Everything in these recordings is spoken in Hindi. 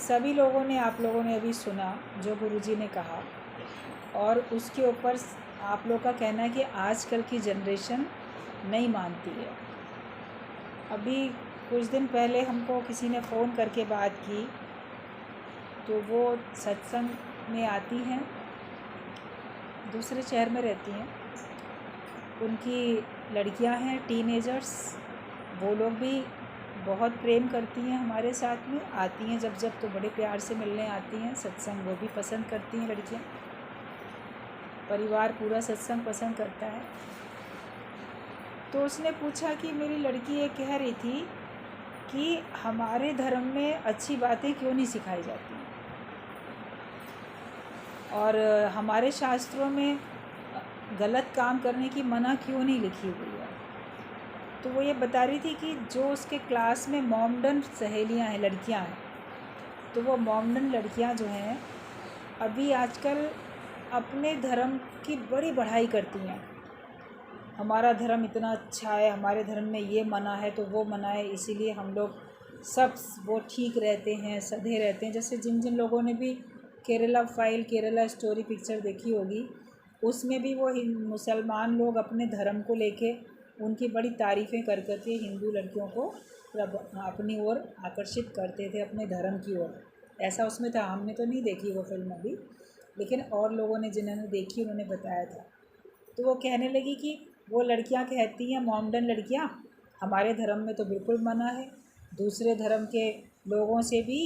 सभी लोगों ने, आप लोगों ने अभी सुना जो गुरुजी ने कहा, और उसके ऊपर आप लोग का कहना है कि आजकल की जनरेशन नहीं मानती है। अभी कुछ दिन पहले हमको किसी ने फ़ोन करके बात की, तो वो सत्संग में आती हैं, दूसरे शहर में रहती हैं, उनकी लड़कियां हैं टीनेजर्स, वो लोग भी बहुत प्रेम करती हैं हमारे साथ में, आती हैं जब जब तो बड़े प्यार से मिलने आती हैं। सत्संग वो भी पसंद करती हैं लड़कियां, परिवार पूरा सत्संग पसंद करता है। तो उसने पूछा कि मेरी लड़की ये कह रही थी कि हमारे धर्म में अच्छी बातें क्यों नहीं सिखाई जाती, और हमारे शास्त्रों में गलत काम करने की मना क्यों नहीं लिखी हुई है। तो वो ये बता रही थी कि जो उसके क्लास में मॉमडन सहेलियां हैं, लड़कियां हैं, तो वो मॉमडन लड़कियां जो हैं अभी आजकल अपने धर्म की बड़ी बढ़ाई करती हैं। हमारा धर्म इतना अच्छा है, हमारे धर्म में ये मना है तो वो मना है, इसीलिए हम लोग सब वो ठीक रहते हैं, सधे रहते हैं। जैसे जिन जिन लोगों ने भी Kerala file, Kerala story picture देखी होगी, उसमें भी वो मुसलमान लोग अपने धर्म को लेके उनकी बड़ी तारीफ़ें कर करके हिंदू लड़कियों को अपनी ओर आकर्षित करते थे, अपने धर्म की ओर। ऐसा उसमें था, हमने तो नहीं देखी वो फिल्म अभी, लेकिन और लोगों ने जिन्होंने देखी उन्होंने बताया था। तो वो कहने लगी कि वो लड़कियां कहती हैं, मॉमडन लड़कियां, हमारे धर्म में तो बिल्कुल मना है, दूसरे धर्म के लोगों से भी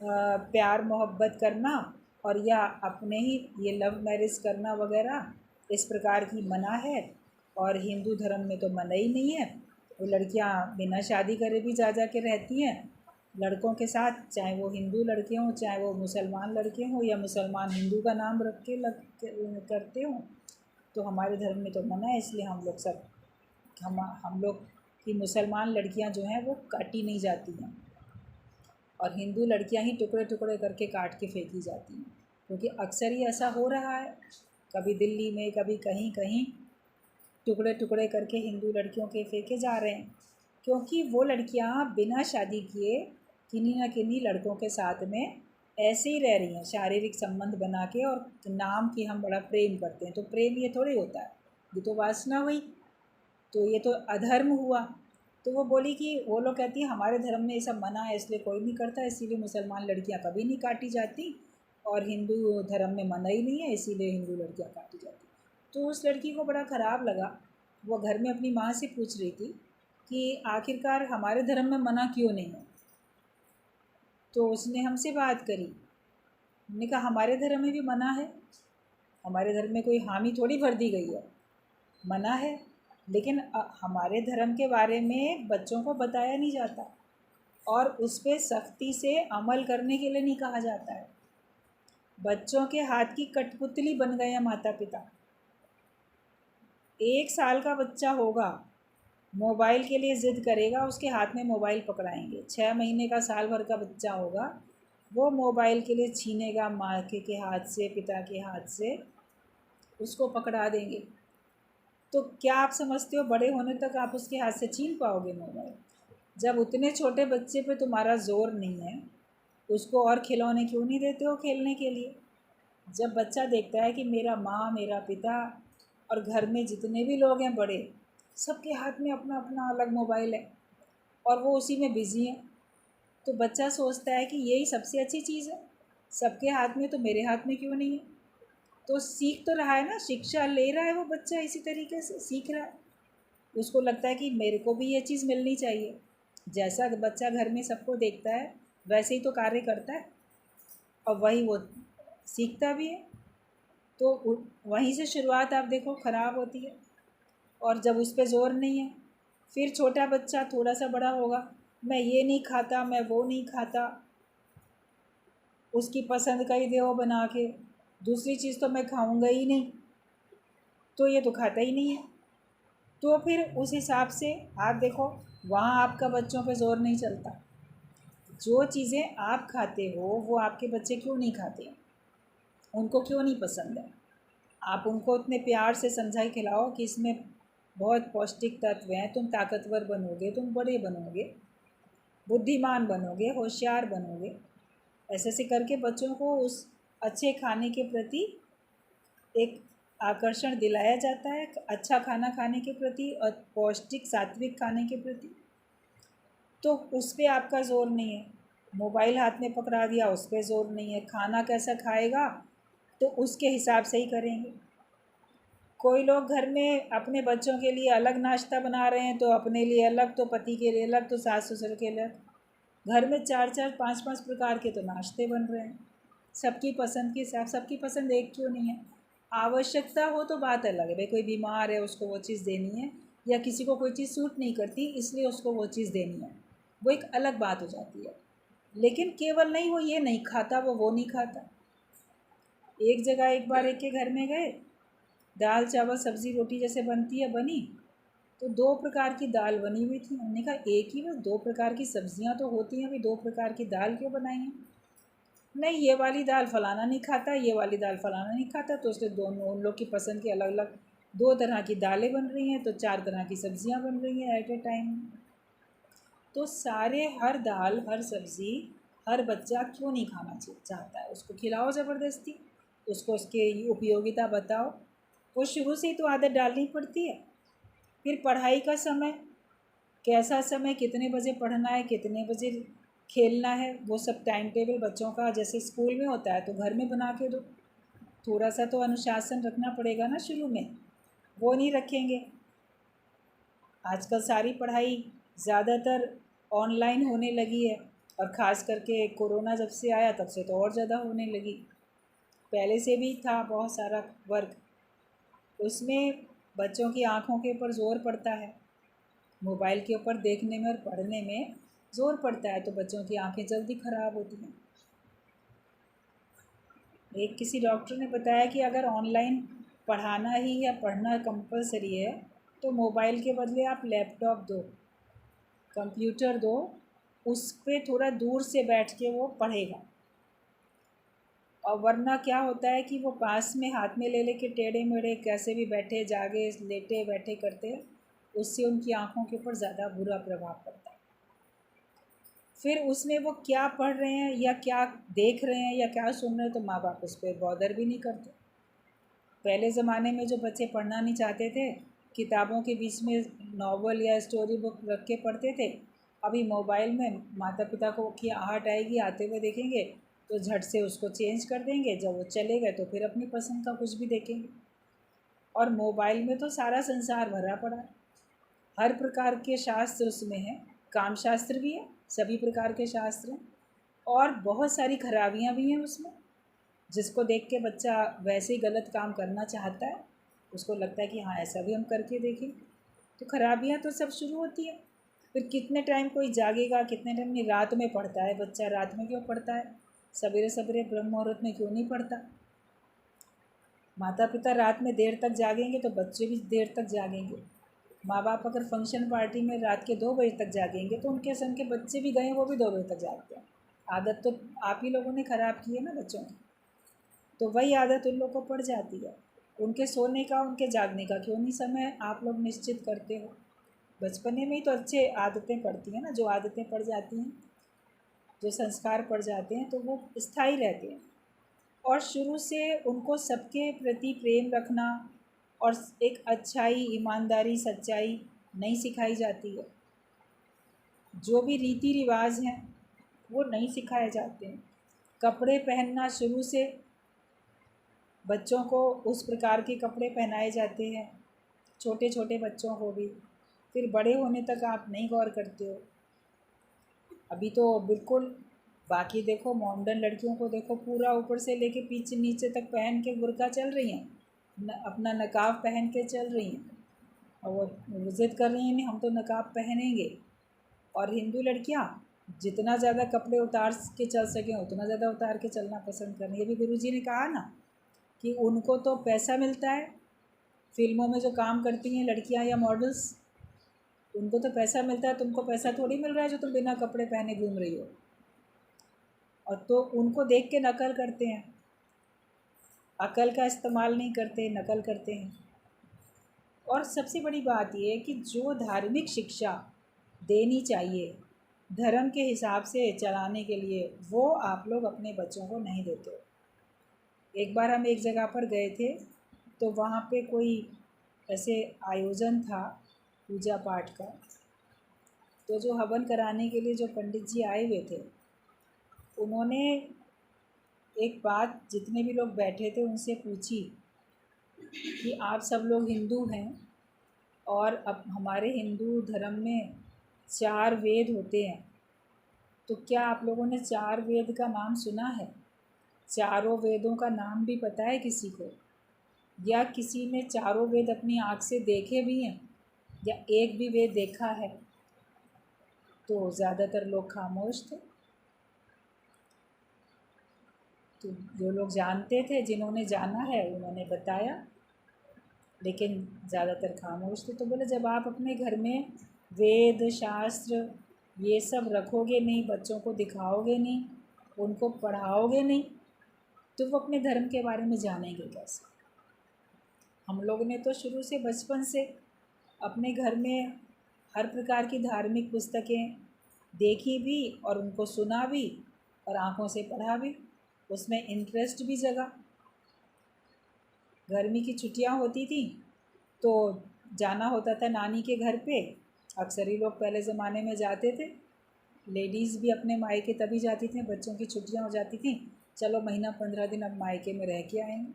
प्यार मोहब्बत करना और या अपने ही ये लव मैरिज करना वगैरह इस प्रकार की मना है, और हिंदू धर्म में तो मना ही नहीं है। वो लड़कियां बिना शादी करे भी जा के रहती हैं लड़कों के साथ, चाहे वो हिंदू लड़के हों, चाहे वो मुसलमान लड़के हों, या मुसलमान हिंदू का नाम रख के करते हों। तो हमारे धर्म में तो मना है, इसलिए हम लोग सब हम लोग की मुसलमान लड़कियां जो हैं वो काटी नहीं जाती हैं, और हिंदू लड़कियां ही टुकड़े टुकड़े करके काट के फेंकी जाती हैं। क्योंकि अक्सर ही ऐसा हो रहा है, कभी दिल्ली में, कभी कहीं कहीं टुकड़े टुकड़े करके हिंदू लड़कियों के फेंके जा रहे हैं, क्योंकि वो लड़कियां बिना शादी किए किन्हीं न किन्हीं लड़कों के साथ में ऐसे ही रह रही हैं, शारीरिक संबंध बना के, और नाम कि हम बड़ा प्रेम करते हैं। तो प्रेम ये थोड़ी होता है, ये तो वासना हुई, तो ये तो अधर्म हुआ। तो वो बोली कि वो लोग कहती हैं हमारे धर्म में ये सब मना है, इसलिए कोई नहीं करता, इसीलिए मुसलमान लड़कियां कभी नहीं काटी जाती, और हिंदू धर्म में मना ही नहीं है, इसीलिए हिंदू लड़कियां काटी जाती। तो उस लड़की को बड़ा ख़राब लगा। वो घर में अपनी माँ से पूछ रही थी कि आखिरकार हमारे धर्म में मना क्यों नहीं है। तो उसने हमसे बात करी, हमने कहा हमारे धर्म में भी मना है, हमारे धर्म में कोई हामी थोड़ी भर दी गई है, मना है, लेकिन हमारे धर्म के बारे में बच्चों को बताया नहीं जाता, और उस पर सख्ती से अमल करने के लिए नहीं कहा जाता है। बच्चों के हाथ की कठपुतली बन गए हैं माता पिता। 1 साल का बच्चा होगा, मोबाइल के लिए ज़िद करेगा, उसके हाथ में मोबाइल पकड़ाएंगे। 6 महीने का, साल भर का बच्चा होगा, वो मोबाइल के लिए छीनेगा माँ के हाथ से, पिता के हाथ से, उसको पकड़ा देंगे। तो क्या आप समझते हो बड़े होने तक आप उसके हाथ से छीन पाओगे मोबाइल? जब उतने छोटे बच्चे पे तुम्हारा ज़ोर नहीं है, उसको और खिलौने क्यों नहीं देते हो खेलने के लिए? जब बच्चा देखता है कि मेरा माँ, मेरा पिता और घर में जितने भी लोग हैं बड़े, सबके हाथ में अपना अपना अलग मोबाइल है और वो उसी में बिज़ी हैं, तो बच्चा सोचता है कि यही सबसे अच्छी चीज़ है, सबके हाथ में तो मेरे हाथ में क्यों नहीं है। तो सीख तो रहा है ना, शिक्षा ले रहा है वो बच्चा, इसी तरीके से सीख रहा है। उसको लगता है कि मेरे को भी ये चीज़ मिलनी चाहिए। जैसा बच्चा घर में सबको देखता है वैसे ही तो कार्य करता है, और वही वो सीखता भी है। तो वहीं से शुरुआत आप देखो ख़राब होती है। और जब उस पर ज़ोर नहीं है, फिर छोटा बच्चा थोड़ा सा बड़ा होगा, मैं ये नहीं खाता, मैं वो नहीं खाता, उसकी पसंद का ही दो बना के, दूसरी चीज़ तो मैं खाऊंगा ही नहीं, तो ये तो खाता ही नहीं है। तो फिर उस हिसाब से आप देखो, वहाँ आपका बच्चों पे ज़ोर नहीं चलता। जो चीज़ें आप खाते हो वो आपके बच्चे क्यों नहीं खाते, उनको क्यों नहीं पसंद है। आप उनको इतने प्यार से समझाई खिलाओ कि इसमें बहुत पौष्टिक तत्व हैं, तुम ताकतवर बनोगे, तुम बड़े बनोगे, बुद्धिमान बनोगे, होशियार बनोगे। ऐसे ऐसे करके बच्चों को उस अच्छे खाने के प्रति एक आकर्षण दिलाया जाता है, अच्छा खाना खाने के प्रति और पौष्टिक सात्विक खाने के प्रति। तो उस पर आपका ज़ोर नहीं है। मोबाइल हाथ में पकड़ा दिया, उस पर ज़ोर नहीं है। खाना कैसा खाएगा तो उसके हिसाब से ही करेंगे। कोई लोग घर में अपने बच्चों के लिए अलग नाश्ता बना रहे हैं, तो अपने लिए अलग, तो पति के लिए अलग, तो सास ससुर के अलग। घर में 4-4 5-5 प्रकार के तो नाश्ते बन रहे हैं, सबकी पसंद के हिसाब। सबकी पसंद एक क्यों नहीं है? आवश्यकता हो तो बात अलग है, भाई कोई बीमार है उसको वो चीज़ देनी है, या किसी को कोई चीज़ सूट नहीं करती इसलिए उसको वो चीज़ देनी है, वो एक अलग बात हो जाती है। लेकिन केवल नहीं वो ये नहीं खाता, वो नहीं खाता। एक जगह एक बार एक के घर में गए, दाल चावल सब्ज़ी रोटी जैसे बनती है बनी, तो 2 प्रकार की दाल बनी हुई थी। हमने कहा एक ही बस 2 प्रकार की सब्ज़ियाँ तो होती हैं, अभी 2 प्रकार की दाल क्यों बनाई हैं? नहीं, ये वाली दाल फलाना नहीं खाता, ये वाली दाल फलाना नहीं खाता, तो उसने दोनों उन लोग की पसंद की अलग अलग 2 तरह की दालें बन रही हैं, तो 4 तरह की सब्ज़ियाँ बन रही हैं एट ए टाइम। तो सारे हर दाल हर सब्ज़ी हर बच्चा क्यों नहीं खाना चाहता है? उसको खिलाओ ज़बरदस्ती, उसको उसके उपयोगिता बताओ। वो शुरू से ही तो आदत डालनी पड़ती है। फिर पढ़ाई का समय, कैसा समय, कितने बजे पढ़ना है, कितने बजे खेलना है, वो सब टाइम टेबल बच्चों का जैसे स्कूल में होता है तो घर में बना के दो। थोड़ा सा तो अनुशासन रखना पड़ेगा ना शुरू में, वो नहीं रखेंगे। आजकल सारी पढ़ाई ज़्यादातर ऑनलाइन होने लगी है, और ख़ास करके कोरोना जब से आया तब से तो और ज़्यादा होने लगी। पहले से भी था बहुत सारा वर्क, उसमें बच्चों की आँखों के ऊपर ज़ोर पड़ता है, मोबाइल के ऊपर देखने में और पढ़ने में ज़ोर पड़ता है, तो बच्चों की आँखें जल्दी ख़राब होती हैं। एक किसी डॉक्टर ने बताया कि अगर ऑनलाइन पढ़ाना ही या पढ़ना कंपलसरी है तो मोबाइल के बदले आप लैपटॉप दो, कंप्यूटर दो, उस पर थोड़ा दूर से बैठ के वो पढ़ेगा। और वरना क्या होता है कि वो पास में हाथ में ले लेके टेढ़े मेढ़े कैसे भी बैठे जागे लेटे बैठे करते हैं, उससे उनकी आँखों के ऊपर ज़्यादा बुरा प्रभाव पड़ता है। फिर उसमें वो क्या पढ़ रहे हैं या क्या देख रहे हैं या क्या सुन रहे हैं, तो माँ बाप उस पर बॉदर भी नहीं करते। पहले ज़माने में जो बच्चे पढ़ना नहीं चाहते थे, किताबों के बीच में नॉवल या स्टोरी बुक रख के पढ़ते थे। अभी मोबाइल में माता पिता को की आहट आएगी, आते हुए देखेंगे तो झट से उसको चेंज कर देंगे, जब वो चले गए तो फिर अपनी पसंद का कुछ भी देखेंगे। और मोबाइल में तो सारा संसार भरा पड़ा है, हर प्रकार के शास्त्र उसमें हैं, काम शास्त्र भी है, सभी प्रकार के शास्त्र हैं, और बहुत सारी खराबियाँ भी हैं उसमें, जिसको देख के बच्चा वैसे ही गलत काम करना चाहता है। उसको लगता है कि हाँ ऐसा भी हम करके देखें, तो खराबियाँ तो सब शुरू होती है। फिर कितने टाइम कोई जागेगा, कितने टाइम नहीं, रात में पढ़ता है बच्चा, रात में क्यों पढ़ता है? सवेरे सवेरे ब्रह्म मुहूर्त में क्यों नहीं पढ़ता? माता पिता रात में देर तक जागेंगे तो बच्चे भी देर तक जागेंगे। माँ बाप अगर फंक्शन पार्टी में रात के 2 बजे तक जागेंगे तो उनके संग के बच्चे भी गए, वो भी 2 बजे तक जागते हैं। आदत तो आप ही लोगों ने ख़राब की है ना बच्चों की, तो वही आदत उन लोगों को पड़ जाती है। उनके सोने का उनके जागने का क्यों नहीं समय आप लोग निश्चित करते हो? बचपने में ही तो अच्छे आदतें पड़ती हैं ना, जो आदतें पड़ जाती हैं, जो संस्कार पड़ जाते हैं तो वो स्थायी रहते हैं। और शुरू से उनको सबके प्रति प्रेम रखना और एक अच्छाई, ईमानदारी, सच्चाई नहीं सिखाई जाती है। जो भी रीति रिवाज हैं वो नहीं सिखाए जाते हैं। कपड़े पहनना शुरू से बच्चों को उस प्रकार के कपड़े पहनाए जाते हैं, छोटे छोटे बच्चों को भी, फिर बड़े होने तक आप नहीं गौर करते हो। अभी तो बिल्कुल, बाकी देखो मॉडर्न लड़कियों को देखो, पूरा ऊपर से लेके पीछे नीचे तक पहन के बुर्का चल रही हैं, अपना नकाब पहन के चल रही हैं, और वो ज़िद कर रही हैं नहीं हम तो नकाब पहनेंगे। और हिंदू लड़कियां जितना ज़्यादा कपड़े उतार के चल सकें उतना ज़्यादा उतार के चलना पसंद करें। ये भी गुरुजी ने कहा ना कि उनको तो पैसा मिलता है, फिल्मों में जो काम करती हैं लड़कियां या मॉडल्स, उनको तो पैसा मिलता है, तुमको पैसा थोड़ी मिल रहा है जो तुम बिना कपड़े पहने घूम रही हो। और तो उनको देख के नकल करते हैं, अकल का इस्तेमाल नहीं करते, नकल करते हैं। और सबसे बड़ी बात यह है कि जो धार्मिक शिक्षा देनी चाहिए धर्म के हिसाब से चलाने के लिए, वो आप लोग अपने बच्चों को नहीं देते हो। एक बार हम एक जगह पर गए थे, तो वहाँ पे कोई ऐसे आयोजन था पूजा पाठ का, तो जो हवन कराने के लिए जो पंडित जी आए हुए थे, उन्होंने एक बात जितने भी लोग बैठे थे उनसे पूछी कि आप सब लोग हिंदू हैं, और अब हमारे हिंदू धर्म में 4 वेद होते हैं, तो क्या आप लोगों ने 4 वेद का नाम सुना है? चारों वेदों का नाम भी पता है किसी को? या किसी ने चारों वेद अपनी आँख से देखे भी हैं, या एक भी वेद देखा है? तो ज़्यादातर लोग खामोश थे। तो जो लोग जानते थे, जिन्होंने जाना है, उन्होंने बताया, लेकिन ज़्यादातर खामोश थे। तो बोले जब आप अपने घर में वेद शास्त्र ये सब रखोगे नहीं, बच्चों को दिखाओगे नहीं, उनको पढ़ाओगे नहीं, तो वो अपने धर्म के बारे में जानेंगे कैसे? हम लोग ने तो शुरू से बचपन से अपने घर में हर प्रकार की धार्मिक पुस्तकें देखी भी और उनको सुना भी और आँखों से पढ़ा भी, उसमें इंटरेस्ट भी जगा। गर्मी की छुट्टियाँ होती थी तो जाना होता था नानी के घर पे। अक्सर ही लोग पहले ज़माने में जाते थे, लेडीज़ भी अपने मायके तभी जाती थी, बच्चों की छुट्टियाँ हो जाती थी, चलो महीना 15 दिन अब मायके में रह के आएंगे।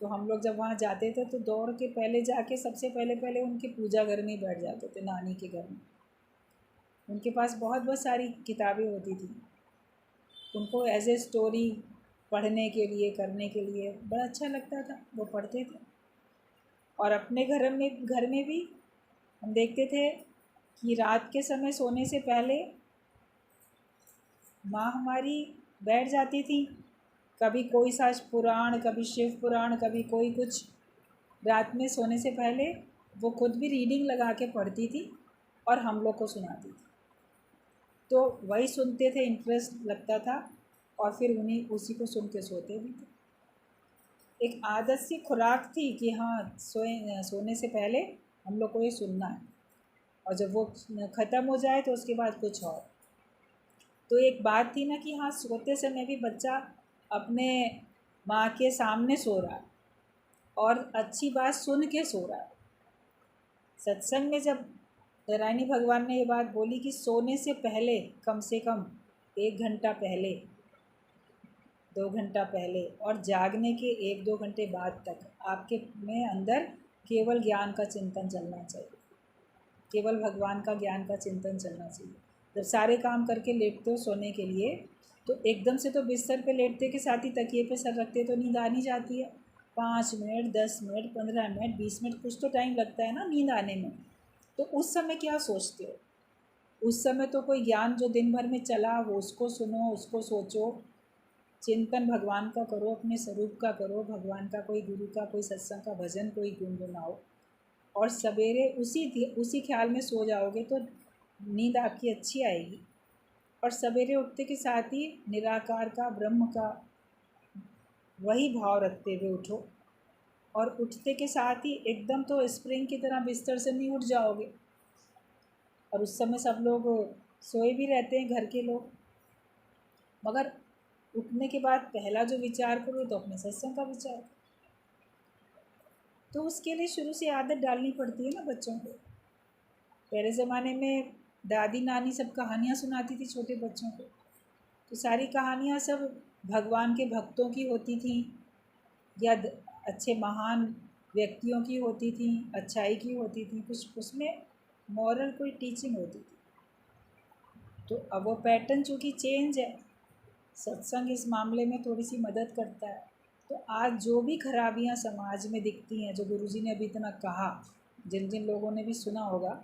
तो हम लोग जब वहाँ जाते थे तो दौड़ के पहले जाके सबसे पहले पहले उनके पूजा घर में ही बैठ जाते थे, नानी के घर में। उनके पास बहुत बहुत सारी किताबें होती थी, उनको एज ए स्टोरी पढ़ने के लिए करने के लिए बड़ा अच्छा लगता था, वो पढ़ते थे। और अपने घर में भी हम देखते थे कि रात के समय सोने से पहले माँ हमारी बैठ जाती थी, कभी कोई सा पुराण, कभी शिव पुराण, कभी कोई कुछ, रात में सोने से पहले वो खुद भी रीडिंग लगा के पढ़ती थी और हम लोग को सुनाती थी। तो वही सुनते थे, इंटरेस्ट लगता था, और फिर उसी को सुन के सोते भी थे। एक आदत सी खुराक थी कि हाँ सोने से पहले हम लोग को ये सुनना है, और जब वो ख़त्म हो जाए तो उसके बाद कुछ और। तो एक बात थी ना कि हाँ सोते समय भी बच्चा अपने माँ के सामने सो रहा है और अच्छी बात सुन के सो रहा है। सत्संग में जब नारायणी भगवान ने ये बात बोली कि सोने से पहले कम से कम 1 घंटा पहले, 2 घंटा पहले, और जागने के 1-2 घंटे बाद तक आपके में अंदर केवल ज्ञान का चिंतन चलना चाहिए, केवल भगवान का ज्ञान का चिंतन चलना चाहिए। जब सारे काम करके लेटते हो सोने के लिए, तो एकदम से तो बिस्तर पे लेटते के साथ ही तकिए पे सर रखते तो नींद आ नहीं जाती है। 5 मिनट, 10 मिनट, 15 मिनट, 20 मिनट, कुछ तो टाइम लगता है ना नींद आने में। तो उस समय क्या सोचते हो? उस समय तो कोई ज्ञान जो दिन भर में चला वो उसको सुनो, उसको सोचो, चिंतन भगवान का करो, अपने स्वरूप का करो, भगवान का कोई गुरु का कोई सत्संग का भजन कोई गुनगुनाओ, और सवेरे उसी ख्याल में सो जाओगे तो नींद आपकी अच्छी आएगी। और सवेरे उठते के साथ ही निराकार का, ब्रह्म का वही भाव रखते हुए उठो, और उठते के साथ ही एकदम तो स्प्रिंग की तरह बिस्तर से नहीं उठ जाओगे। और उस समय सब लोग सोए भी रहते हैं घर के लोग, मगर उठने के बाद पहला जो विचार करो तो अपने सत्संग का विचार करो। तो उसके लिए शुरू से आदत डालनी पड़ती है ना बच्चों को। पहले ज़माने में दादी नानी सब कहानियाँ सुनाती थी छोटे बच्चों को, तो सारी कहानियाँ सब भगवान के भक्तों की होती थी, या अच्छे महान व्यक्तियों की होती थी, अच्छाई की होती थी, कुछ उसमें मॉरल कोई टीचिंग होती थी। तो अब वो पैटर्न चूँकि चेंज है, सत्संग इस मामले में थोड़ी सी मदद करता है। तो आज जो भी खराबियाँ समाज में दिखती हैं, जो गुरुजी ने अभी इतना कहा, जिन जिन लोगों ने भी सुना होगा,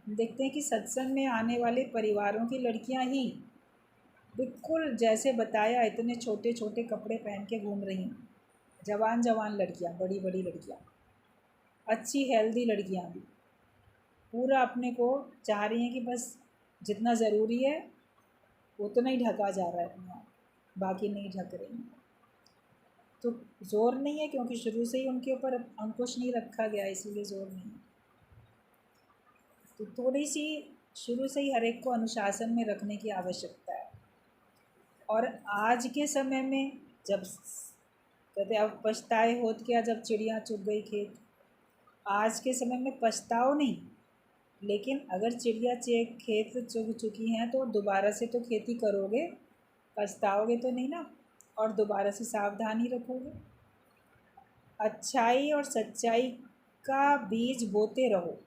देखते हैं कि सत्संग में आने वाले परिवारों की लड़कियां ही बिल्कुल जैसे बताया इतने छोटे छोटे कपड़े पहन के घूम रही हैं, जवान जवान लड़कियां, बड़ी बड़ी लड़कियां, अच्छी हेल्दी लड़कियां भी, पूरा अपने को चाह रही हैं कि बस जितना ज़रूरी है उतना ही ढका जा रहा है अपने आप, बाकी नहीं ढक रही हैं। तो ज़ोर नहीं है, क्योंकि शुरू से ही उनके ऊपर अंकुश नहीं रखा गया, इसीलिए ज़ोर नहीं है। तो थोड़ी सी शुरू से ही हर एक को अनुशासन में रखने की आवश्यकता है। और आज के समय में जब कहते अब पछताए होत क्या जब चिड़िया चुग गई खेत, आज के समय में पछताओ नहीं, लेकिन अगर चिड़िया खेत चुग चुकी हैं तो दोबारा से तो खेती करोगे, पछताओगे तो नहीं ना, और दोबारा से सावधानी रखोगे। अच्छाई और सच्चाई का बीज बोते रहो,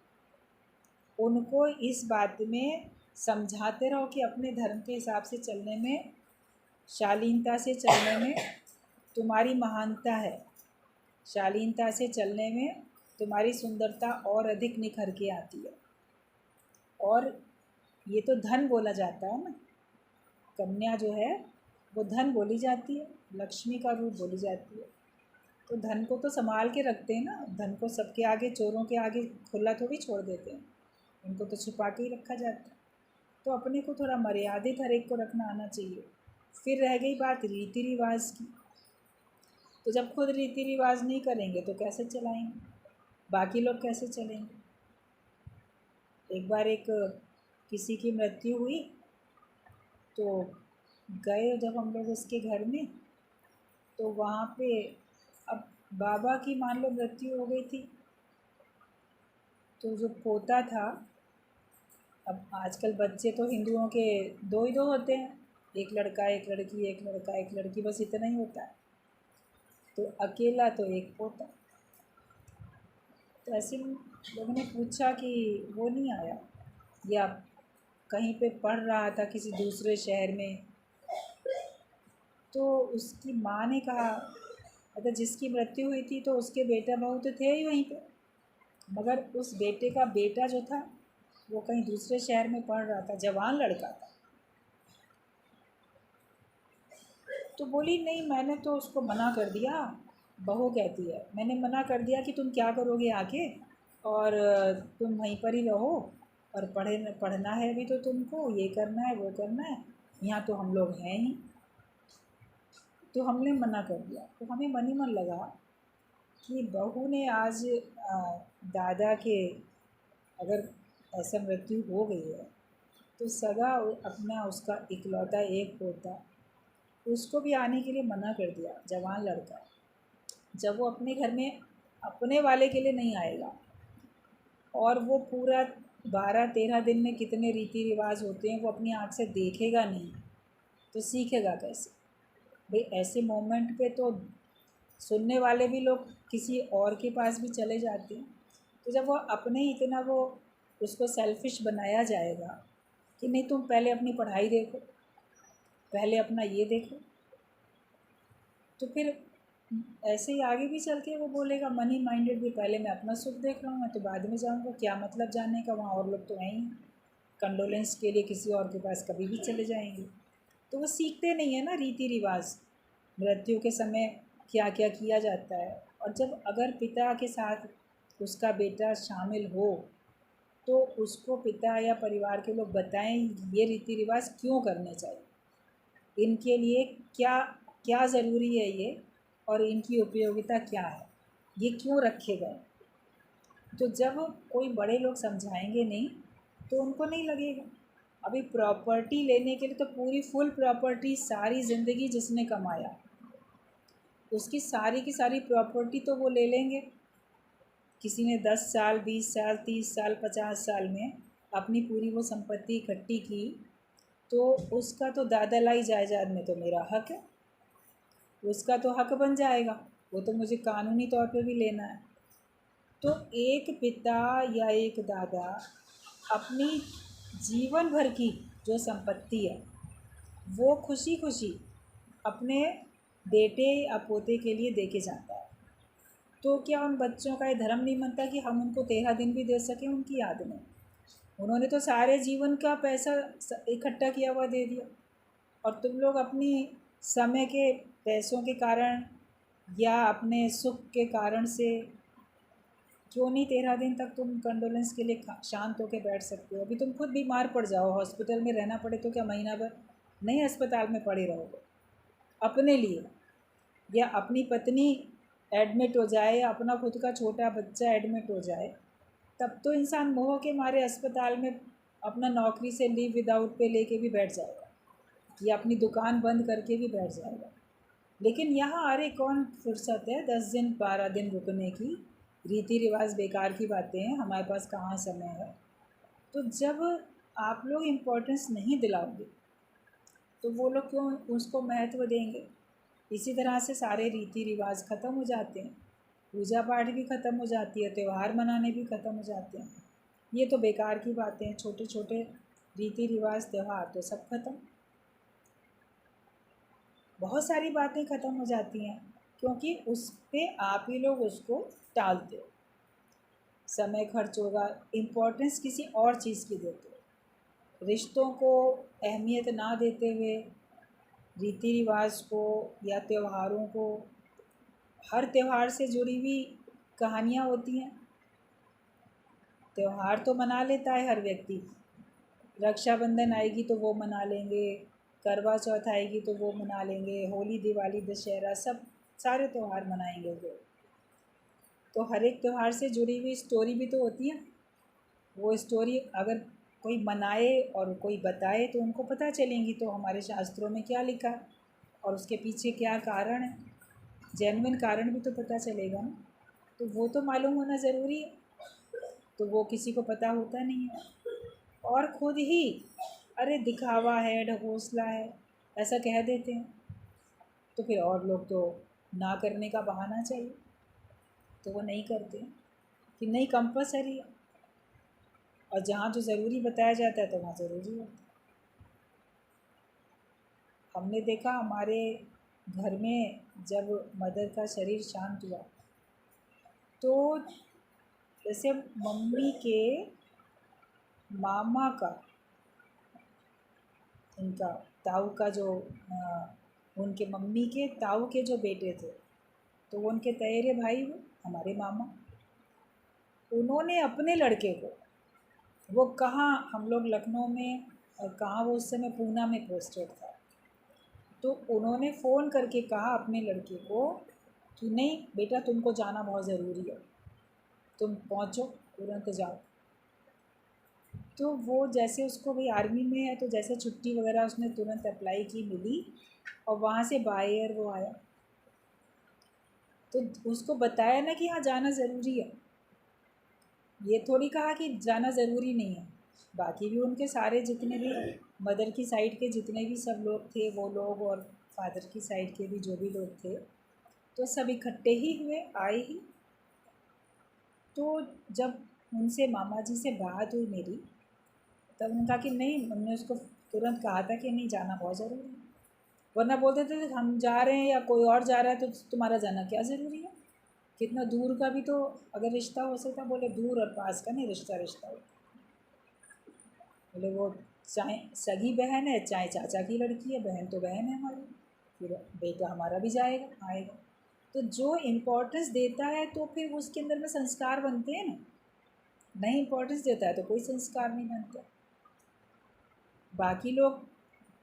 उनको इस बात में समझाते रहो कि अपने धर्म के हिसाब से चलने में, शालीनता से चलने में तुम्हारी महानता है, शालीनता से चलने में तुम्हारी सुंदरता और अधिक निखर के आती है। और ये तो धन बोला जाता है ना, कन्या जो है वो धन बोली जाती है, लक्ष्मी का रूप बोली जाती है। तो धन को तो संभाल के रखते हैं ना, धन को सबके आगे, चोरों के आगे खुला थोड़ी छोड़ देते हैं, इनको तो छुपा के ही रखा जाता है। तो अपने को थोड़ा मर्यादित हर एक को रखना आना चाहिए। फिर रह गई बात रीति रिवाज की, तो जब खुद रीति रिवाज नहीं करेंगे तो कैसे चलाएंगे, बाकी लोग कैसे चलेंगे। एक बार किसी की मृत्यु हुई तो गए जब हम लोग उसके घर में, तो वहाँ पे अब बाबा की मान लो मृत्यु हो गई थी, तो जो पोता था, अब आजकल बच्चे तो हिंदुओं के दो ही दो होते हैं, एक लड़का एक लड़की, एक लड़का एक लड़की, बस इतना ही होता है। तो अकेला तो एक पोता। तो ऐसे लोगों ने पूछा कि वो नहीं आया, या कहीं पे पढ़ रहा था किसी दूसरे शहर में। तो उसकी माँ ने कहा, मतलब जिसकी मृत्यु हुई थी तो उसके बेटा बहू तो थे ही वहीं पे, मगर उस बेटे का बेटा जो था वो कहीं दूसरे शहर में पढ़ रहा था, जवान लड़का था। तो बोली नहीं, मैंने तो उसको मना कर दिया। बहू कहती है मैंने मना कर दिया कि तुम क्या करोगे आके, और तुम वहीं पर ही रहो, और पढ़ना है भी तो तुमको, ये करना है वो करना है, यहाँ तो हम लोग हैं ही। तो हमने मना कर दिया। तो हमें मन ही मन लगा कि बहू ने आज दादा के अगर ऐसा मृत्यु हो गई है तो सगा अपना उसका इकलौता एक पोता, उसको भी आने के लिए मना कर दिया, जवान लड़का। जब वो अपने घर में अपने वाले के लिए नहीं आएगा, और वो पूरा 12-13 दिन में कितने रीति रिवाज होते हैं वो अपनी आँख से देखेगा नहीं, तो सीखेगा कैसे भाई। ऐसे मोमेंट पे तो सुनने वाले भी लोग किसी और के पास भी चले जाते हैं। तो जब वो अपने ही इतना वो उसको सेल्फिश बनाया जाएगा कि नहीं तुम पहले अपनी पढ़ाई देखो, पहले अपना ये देखो, तो फिर ऐसे ही आगे भी चल के वो बोलेगा मनी माइंडेड भी, पहले मैं अपना सुख देख रहा हूँ, मैं तो बाद में जाऊँगा, क्या मतलब जाने का, वहाँ और लोग तो हैं ही, कंडोलेंस के लिए किसी और के पास कभी भी चले जाएंगे। तो वो सीखते नहीं है ना रीति रिवाज, मृत्यु के समय क्या क्या किया जाता है। और जब अगर पिता के साथ उसका बेटा शामिल हो तो उसको पिता या परिवार के लोग बताएं ये रीति रिवाज क्यों करने चाहिए, इनके लिए क्या क्या ज़रूरी है ये, और इनकी उपयोगिता क्या है, ये क्यों रखे गए। तो जब कोई बड़े लोग समझाएंगे नहीं तो उनको नहीं लगेगा। अभी प्रॉपर्टी लेने के लिए तो पूरी फुल प्रॉपर्टी, सारी ज़िंदगी जिसने कमाया उसकी सारी की सारी प्रॉपर्टी तो वो ले लेंगे। किसी ने 10 साल 20 साल 30 साल 50 साल में अपनी पूरी वो संपत्ति इकट्ठी की, तो उसका तो दादालाई जायदाद में तो मेरा हक है, उसका तो हक बन जाएगा, वो तो मुझे कानूनी तौर पे भी लेना है। तो एक पिता या एक दादा अपनी जीवन भर की जो संपत्ति है वो खुशी खुशी अपने बेटे या पोते के लिए दे के जाता है। तो क्या उन बच्चों का ये धर्म नहीं बनता कि हम उनको 13 दिन भी दे सकें उनकी याद में। उन्होंने तो सारे जीवन का पैसा इकट्ठा किया हुआ दे दिया, और तुम लोग अपनी समय के पैसों के कारण या अपने सुख के कारण से क्यों नहीं 13 दिन तक तुम कंडोलेंस के लिए शांत होकर बैठ सकते हो। अभी तुम खुद बीमार पड़ जाओ, हॉस्पिटल में रहना पड़े, तो क्या महीना भर नहीं अस्पताल में पड़े रहोगे अपने लिए, या अपनी पत्नी एडमिट हो जाए, या अपना खुद का छोटा बच्चा एडमिट हो जाए, तब तो इंसान मोह के मारे अस्पताल में अपना नौकरी से लीव विदाउट पे लेके भी बैठ जाएगा, या अपनी दुकान बंद करके भी बैठ जाएगा। लेकिन यहाँ अरे कौन फुर्सत है 10 दिन 12 दिन रुकने की, रीति रिवाज बेकार की बातें हैं, हमारे पास कहाँ समय है। तो जब आप लोग इम्पोर्टेंस नहीं दिलाओगे तो वो लोग क्यों उसको महत्व देंगे। इसी तरह से सारे रीति रिवाज ख़त्म हो जाते हैं, पूजा पाठ भी ख़त्म हो जाती है, त्यौहार मनाने भी ख़त्म हो जाते हैं। ये तो बेकार की बातें हैं, छोटे छोटे रीति रिवाज त्यौहार तो सब खत्म, बहुत सारी बातें ख़त्म हो जाती हैं, क्योंकि उस पर आप ही लोग उसको टालते हो। समय खर्च होगा, इम्पोर्टेंस किसी और चीज़ की देते हो, रिश्तों को अहमियत ना देते हुए रीति रिवाज को या त्योहारों को। हर त्यौहार से जुड़ी हुई कहानियाँ होती हैं। त्यौहार तो मना लेता है हर व्यक्ति, रक्षाबंधन आएगी तो वो मना लेंगे, करवा चौथ आएगी तो वो मना लेंगे, होली दिवाली दशहरा सब सारे त्यौहार मनाएंगे वो। तो हर एक त्यौहार से जुड़ी हुई स्टोरी भी तो होती है। वो स्टोरी अगर कोई मनाए और कोई बताए तो उनको पता चलेंगी, तो हमारे शास्त्रों में क्या लिखा है और उसके पीछे क्या कारण है, जेन्युइन कारण भी तो पता चलेगा ना। तो वो तो मालूम होना ज़रूरी है, तो वो किसी को पता होता नहीं है। और खुद ही अरे दिखावा है, ढकोसला है, ऐसा कह देते हैं, तो फिर और लोग तो ना करने का बहाना चाहिए, तो वो नहीं करते कि नहीं कंपलसरी है। और जहाँ जो ज़रूरी बताया जाता है तो वहाँ ज़रूरी होता है। हमने देखा हमारे घर में जब मदर का शरीर शांत हुआ तो जैसे मम्मी के मामा का, उनका ताऊ का जो उनके मम्मी के ताऊ के जो बेटे थे, तो वो उनके तएरे भाई हुए हमारे मामा, उन्होंने अपने लड़के को, वो कहाँ हम लोग लखनऊ में और कहाँ वो उस समय पूना में पोस्टेड था, तो उन्होंने फ़ोन करके कहा अपने लड़के को कि नहीं बेटा तुमको जाना बहुत ज़रूरी है, तुम पहुँचो तुरंत जाओ। तो वो जैसे उसको भाई आर्मी में है, तो जैसे छुट्टी वगैरह उसने तुरंत अप्लाई की, मिली, और वहाँ से बाय एयर वो आया। तो उसको बताया ना कि हाँ जाना ज़रूरी है, ये थोड़ी कहा कि जाना ज़रूरी नहीं है। बाकी भी उनके सारे जितने भी मदर की साइड के जितने भी सब लोग थे वो लोग, और फादर की साइड के भी जो भी लोग थे, तो सब इकट्ठे ही हुए, आए ही। तो जब उनसे मामा जी से बात हुई मेरी, तब उन्होंने कहा कि नहीं, हमने उसको तुरंत कहा था कि नहीं जाना बहुत ज़रूरी है, वरना बोलते थे हम जा रहे हैं या कोई और जा रहा है तो तुम्हारा जाना क्या ज़रूरी है। कितना दूर का भी तो अगर रिश्ता हो सकता, बोले दूर और पास का नहीं रिश्ता रिश्ता हो। बोले वो चाहे सगी बहन है, चाहे चाचा की लड़की है, बहन तो बहन है हमारी, फिर बेटा हमारा भी जाएगा आएगा। तो जो इम्पोर्टेंस देता है तो फिर उसके अंदर में संस्कार बनते हैं ना, नहीं इम्पोर्टेंस देता है तो कोई संस्कार नहीं बनता। बाकी लोग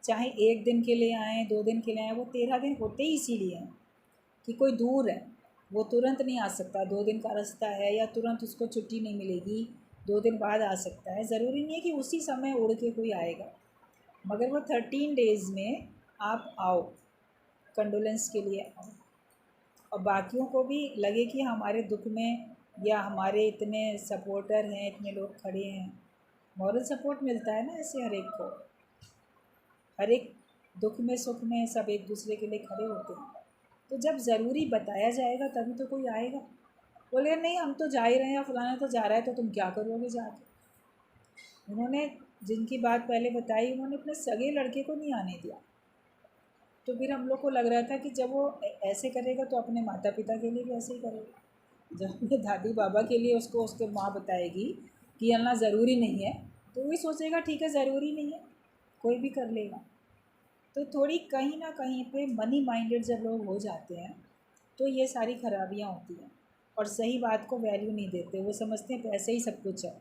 चाहे 1 दिन के लिए आएँ 2 दिन के लिए आएँ, वो 13 दिन होते ही इसीलिए हैं कि कोई दूर है, वो तुरंत नहीं आ सकता, 2 दिन का रास्ता है, या तुरंत उसको छुट्टी नहीं मिलेगी, 2 दिन बाद आ सकता है। ज़रूरी नहीं है कि उसी समय उड़ के कोई आएगा, मगर वो 13 डेज़ में आप आओ, कंडोलेंस के लिए आओ, और बाकियों को भी लगे कि हमारे दुख में या हमारे इतने सपोर्टर हैं, इतने लोग खड़े हैं। मॉरल सपोर्ट मिलता है ना ऐसे हर एक को, हर एक दुख में सुख में सब एक दूसरे के लिए खड़े होते हैं। तो जब ज़रूरी बताया जाएगा तभी तो कोई आएगा। बोले नहीं हम तो जा ही रहे हैं, फलाना तो जा रहा है, तो तुम क्या करोगे जाके। उन्होंने जिनकी बात पहले बताई, उन्होंने अपने सगे लड़के को नहीं आने दिया। तो फिर हम लोग को लग रहा था कि जब वो ऐसे करेगा तो अपने माता पिता के लिए भी ऐसे ही करेगा। जब अपने दादी बाबा के लिए उसको उसके माँ बताएगी कि आना ज़रूरी नहीं है, तो वही सोचेगा ठीक है ज़रूरी नहीं है, कोई भी कर लेगा। तो थोड़ी कहीं ना कहीं पे मनी माइंडेड जब लोग हो जाते हैं तो ये सारी खराबियाँ होती हैं, और सही बात को वैल्यू नहीं देते। वो समझते हैं पैसे ही सब कुछ है,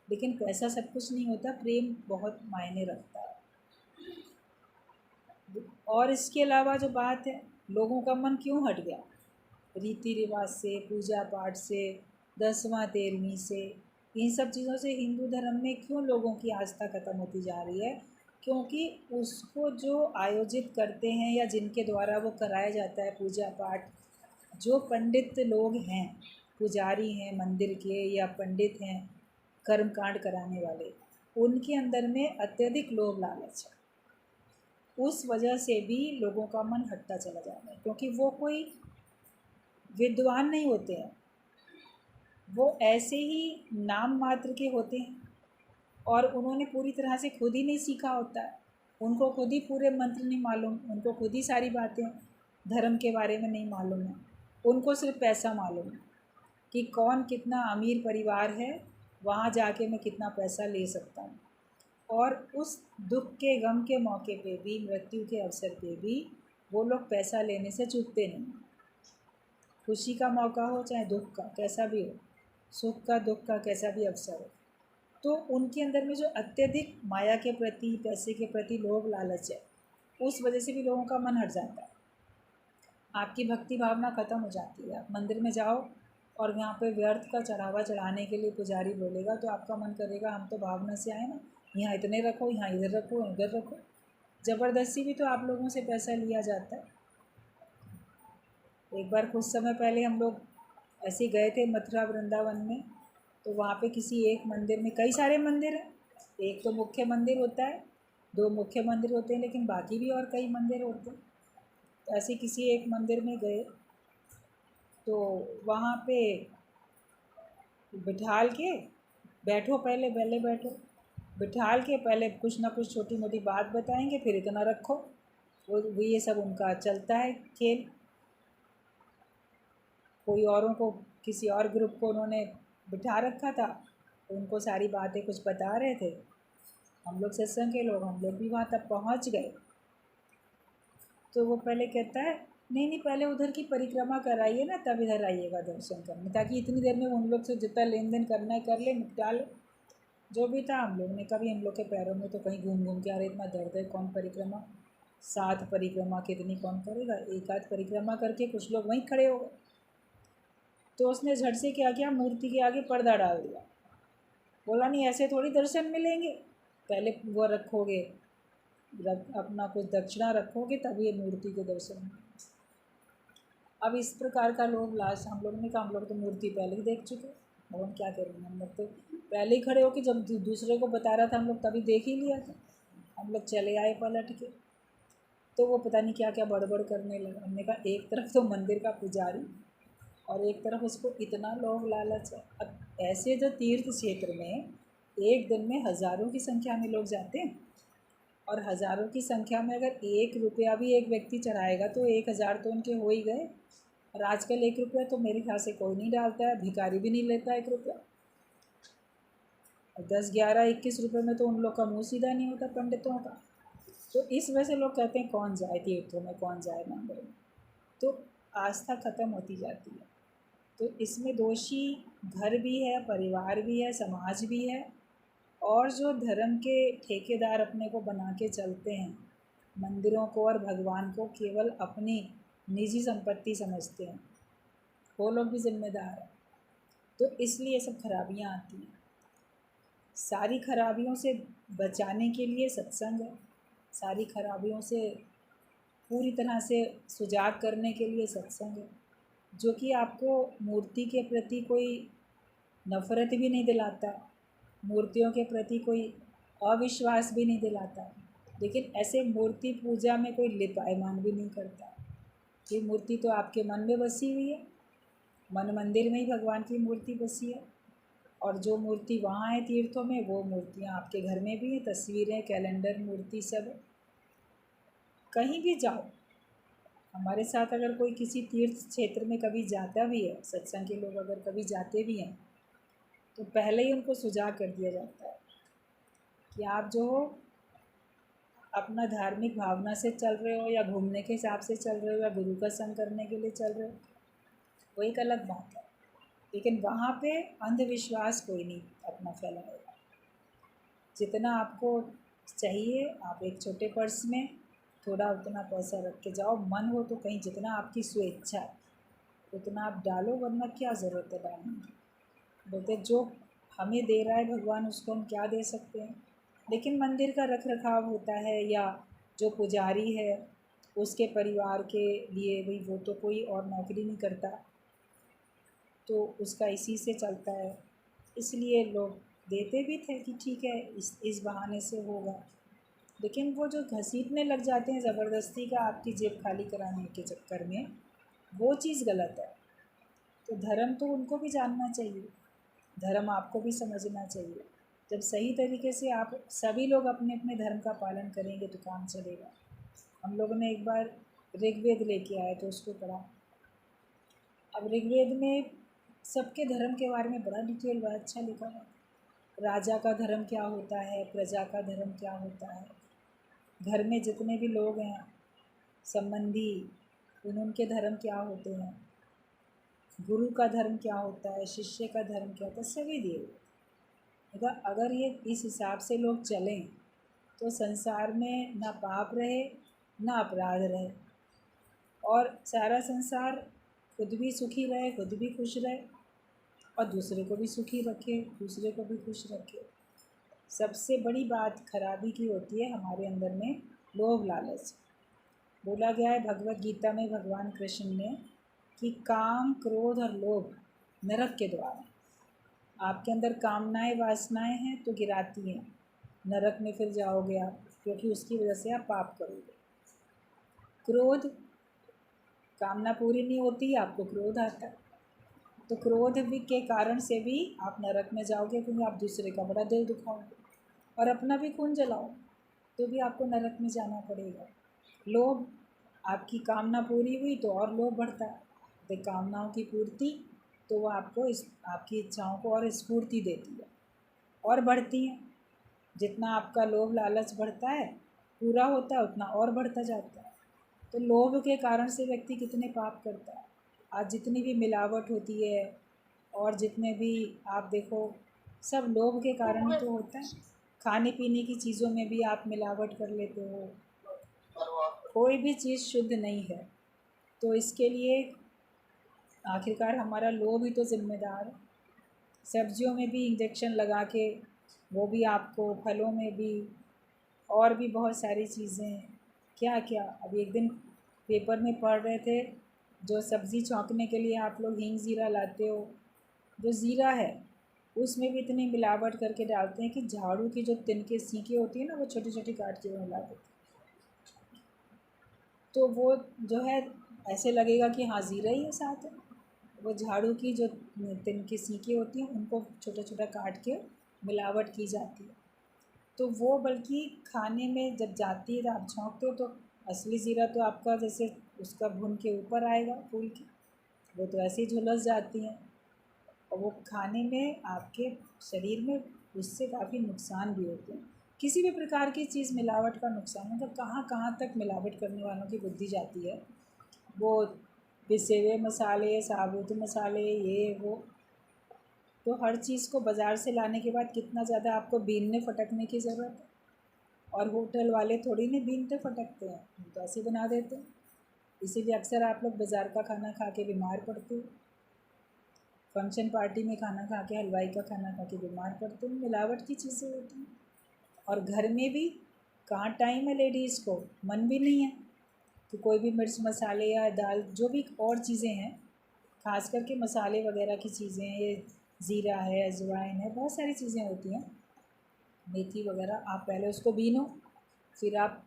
लेकिन पैसा सब कुछ नहीं होता, प्रेम बहुत मायने रखता है। और इसके अलावा जो बात है, लोगों का मन क्यों हट गया रीति रिवाज से, पूजा पाठ से, 10वां 13वीं से, इन सब चीज़ों से हिंदू धर्म में क्यों लोगों की आस्था ख़त्म होती जा रही है? क्योंकि उसको जो आयोजित करते हैं या जिनके द्वारा वो कराया जाता है पूजा पाठ, जो पंडित लोग हैं, पुजारी हैं मंदिर के या पंडित हैं कर्मकांड कराने वाले, उनके अंदर में अत्यधिक लोभ लालच है। उस वजह से भी लोगों का मन हटता चला जा रहा है, क्योंकि वो कोई विद्वान नहीं होते हैं, वो ऐसे ही नाम मात्र के होते हैं और उन्होंने पूरी तरह से खुद ही नहीं सीखा होता है। उनको खुद ही पूरे मंत्र नहीं मालूम, उनको खुद ही सारी बातें धर्म के बारे में नहीं मालूम है। उनको सिर्फ पैसा मालूम है कि कौन कितना अमीर परिवार है, वहाँ जाके मैं कितना पैसा ले सकता हूँ। और उस दुख के गम के मौके पे भी, मृत्यु के अवसर पे भी वो लोग पैसा लेने से चूकते नहीं। खुशी का मौका हो चाहे दुख का, कैसा भी हो, सुख का दुख का कैसा भी अवसर हो, तो उनके अंदर में जो अत्यधिक माया के प्रति, पैसे के प्रति लोभ लालच है, उस वजह से भी लोगों का मन हट जाता है। आपकी भक्ति भावना ख़त्म हो जाती है। आप मंदिर में जाओ और वहाँ पे व्यर्थ का चढ़ावा चढ़ाने के लिए पुजारी बोलेगा तो आपका मन करेगा हम तो भावना से आए ना, यहाँ इतने रखो, यहाँ इधर रखो, इधर रखो। ज़बरदस्ती भी तो आप लोगों से पैसा लिया जाता है। एक बार कुछ समय पहले हम लोग ऐसे ही गए थे मथुरा वृंदावन में, तो वहाँ पे किसी एक मंदिर में, कई सारे मंदिर हैं, एक तो मुख्य मंदिर होता है, दो मुख्य मंदिर होते हैं, लेकिन बाकी भी और कई मंदिर होते हैं। तो ऐसे किसी एक मंदिर में गए तो वहाँ पे बिठाल के बैठो, पहले पहले बैठो, बिठाल के पहले कुछ ना कुछ छोटी मोटी बात बताएंगे, फिर इतना रखो। वो ये सब उनका चलता है खेल। कोई औरों को, किसी और ग्रुप को उन्होंने बिठा रखा था, तो उनको सारी बातें कुछ बता रहे थे। हम लोग सत्संग के लोग, हम लोग भी वहाँ तक पहुँच गए। तो वो पहले कहता है नहीं नहीं, पहले उधर की परिक्रमा कराइए ना, तब इधर आइएगा दर्शन करने, ताकि इतनी देर में उन लोग से जितना लेन देन करना है कर ले, निपटा ले। जो भी था, हम लोग ने कभी, हम लोग के पैरों में तो कहीं घूम घूम के आ रहे, इतना दर्द है, कौन परिक्रमा, 7 परिक्रमा कितनी कौन करेगा। एक आध परिक्रमा करके कुछ लोग वहीं खड़े हो गए। तो उसने झट से क्या किया, मूर्ति के आगे पर्दा डाल दिया। बोला नहीं ऐसे थोड़ी दर्शन मिलेंगे, पहले वो रखोगे, अपना कुछ दक्षिणा रखोगे तब ये मूर्ति के दर्शन। अब इस प्रकार का लोग लास्ट, हम लोगों ने कहा हम लोग तो मूर्ति पहले ही देख चुके, अब हम क्या करेंगे, हम लोग तो पहले ही खड़े होके, जब दूसरे को बता रहा था हम लोग तभी देख ही लिया था, हम लोग चले आए पलट के। तो वो पता नहीं क्या क्या बड़बड़ करने लगा। हमने कहा एक तरफ तो मंदिर का पुजारी और एक तरफ उसको इतना लोभ लालच है। अब ऐसे जो तीर्थ क्षेत्र में एक दिन में हज़ारों की संख्या में लोग जाते हैं, और हज़ारों की संख्या में अगर 1 रुपया भी एक व्यक्ति चढ़ाएगा तो 1000 तो उनके हो ही गए। और आजकल 1 रुपया तो मेरे ख्याल से कोई नहीं डालता है, भिखारी भी नहीं लेता 1 रुपया। और 10, 11, 21 रुपये में तो उन लोग का मुँह सीधा नहीं होता पंडितों का। तो इस वजह से लोग कहते हैं कौन जाए तीर्थों में, कौन जाए मंदिर में, तो आस्था ख़त्म होती जाती है। तो इसमें दोषी घर भी है, परिवार भी है, समाज भी है, और जो धर्म के ठेकेदार अपने को बना के चलते हैं, मंदिरों को और भगवान को केवल अपनी निजी संपत्ति समझते हैं, वो लोग भी जिम्मेदार हैं। तो इसलिए ये सब खराबियाँ आती हैं। सारी खराबियों से बचाने के लिए सत्संग है, सारी खराबियों से पूरी तरह से सुजाग करने के लिए सत्संग है, जो कि आपको मूर्ति के प्रति कोई नफ़रत भी नहीं दिलाता, मूर्तियों के प्रति कोई अविश्वास भी नहीं दिलाता, लेकिन ऐसे मूर्ति पूजा में कोई लिपायमान भी नहीं करता। ये मूर्ति तो आपके मन में बसी हुई है, मन मंदिर में ही भगवान की मूर्ति बसी है, और जो मूर्ति वहाँ है तीर्थों में, वो मूर्तियाँ आपके घर में भी हैं, तस्वीरें, कैलेंडर, मूर्ति सब। कहीं भी जाओ, हमारे साथ अगर कोई किसी तीर्थ क्षेत्र में कभी जाता भी है, सत्संग के लोग अगर कभी जाते भी हैं, तो पहले ही उनको सुझाव कर दिया जाता है कि आप जो हो अपना धार्मिक भावना से चल रहे हो, या घूमने के हिसाब से चल रहे हो, या गुरु का संग करने के लिए चल रहे हो, वो एक अलग बात है। लेकिन वहाँ पे अंधविश्वास कोई नहीं अपना फैलाएगा। जितना आपको चाहिए, आप एक छोटे पर्स में थोड़ा उतना पैसा रख के जाओ, मन हो तो कहीं जितना आपकी स्वेच्छा उतना आप डालो, वरना क्या ज़रूरत है डालने की। बोलते जो हमें दे रहा है भगवान, उसको हम क्या दे सकते हैं। लेकिन मंदिर का रख रखाव होता है, या जो पुजारी है उसके परिवार के लिए, भाई वो तो कोई और नौकरी नहीं करता, तो उसका इसी से चलता है। इसलिए लोग देते भी थे कि ठीक है, इस बहाने से होगा। लेकिन वो जो घसीटने लग जाते हैं ज़बरदस्ती का आपकी जेब खाली कराने के चक्कर में, वो चीज़ गलत है। तो धर्म तो उनको भी जानना चाहिए, धर्म आपको भी समझना चाहिए। जब सही तरीके से आप सभी लोग अपने अपने धर्म का पालन करेंगे तो काम चलेगा। हम लोगों ने एक बार ऋग्वेद लेके आए तो उसको पढ़ा। अब ऋग्वेद में सबके धर्म के बारे में बड़ा डिटेल, बड़ा अच्छा लिखा है। राजा का धर्म क्या होता है, प्रजा का धर्म क्या होता है, घर में जितने भी लोग हैं संबंधी, उनके धर्म क्या होते हैं, गुरु का धर्म क्या होता है, शिष्य का धर्म क्या होता है, सभी दिए हुए। अगर ये इस हिसाब से लोग चलें तो संसार में ना पाप रहे ना अपराध रहे, और सारा संसार खुद भी सुखी रहे, खुद भी खुश रहे, और दूसरे को भी सुखी रखे, दूसरे को भी खुश रखे। सबसे बड़ी बात खराबी की होती है हमारे अंदर में लोभ लालच। बोला गया है भगवत गीता में भगवान कृष्ण ने कि काम क्रोध और लोभ नरक के द्वार हैं। आपके अंदर कामनाएं वासनाएं हैं तो गिराती हैं, नरक में फिर जाओगे आप, क्योंकि उसकी वजह से आप पाप करोगे। क्रोध, कामना पूरी नहीं होती, आपको क्रोध आता है, तो क्रोध भी के कारण से भी आप नरक में जाओगे, क्योंकि आप दूसरे का बड़ा दिल दुखाओगे और अपना भी खून जलाओ तो भी आपको नरक में जाना पड़ेगा। लोभ, आपकी कामना पूरी हुई तो और लोभ बढ़ता है, तो कामनाओं की पूर्ति तो वो आपको इस आपकी इच्छाओं को और स्फूर्ति देती है और बढ़ती हैं। जितना आपका लोभ लालच बढ़ता है, पूरा होता है, उतना और बढ़ता जाता है। तो लोभ के कारण से व्यक्ति कितने पाप करता है। आज जितनी भी मिलावट होती है और जितने भी आप देखो, सब लोभ के कारण ही तो होता है। खाने पीने की चीज़ों में भी आप मिलावट कर लेते हो, कोई भी चीज़ शुद्ध नहीं है। तो इसके लिए आखिरकार हमारा लोभ ही तो जिम्मेदार है। सब्जियों में भी इंजेक्शन लगा के, वो भी आपको, फलों में भी, और भी बहुत सारी चीज़ें, क्या क्या। अभी एक दिन पेपर में पढ़ रहे थे, जो सब्ज़ी छौंकने के लिए आप लोग हींग ज़ीरा लाते हो, जो ज़ीरा है उसमें भी इतनी मिलावट करके डालते हैं कि झाड़ू की जो तिनके सीके होती है ना, वो छोटी छोटी काट के मिला देते हैं। तो वो जो है ऐसे लगेगा कि हाँ ज़ीरा ही है साथ है। वो झाड़ू की जो तिनके सीके होती हैं उनको छोटा छोटा काट के मिलावट की जाती है। तो वो बल्कि खाने में जब जाती है तो आप छौंकते हो, तो असली ज़ीरा तो आपका जैसे उसका भुन के ऊपर आएगा फूल की, वो तो ऐसे ही झुलस जाती हैं, और वो खाने में आपके शरीर में उससे काफ़ी नुकसान भी होते हैं। किसी भी प्रकार की चीज़ मिलावट का नुकसान, मतलब कहाँ कहाँ तक मिलावट करने वालों की बुद्धि जाती है। वो पिसे हुए मसाले, साबुत मसाले, ये वो, तो हर चीज़ को बाज़ार से लाने के बाद कितना ज़्यादा आपको बीनने फटकने की ज़रूरत है। और होटल वाले थोड़ी ना बीनते फटकते हैं, हम तो ऐसे बना देते हैं। इसीलिए अक्सर आप लोग बाज़ार का खाना खा के बीमार पड़ते हो, फंक्शन पार्टी में खाना खा के, हलवाई का खाना खा के बीमार पड़ते हो। मिलावट की चीज़ें होती हैं। और घर में भी कहाँ टाइम है लेडीज़ को, मन भी नहीं है कि कोई भी मिर्च मसाले या दाल, जो भी और चीज़ें हैं, खास करके मसाले वगैरह की चीज़ें, ये ज़ीरा है, अजवाइन है, बहुत सारी चीज़ें होती हैं, मेथी वगैरह, आप पहले उसको बीनो, फिर आप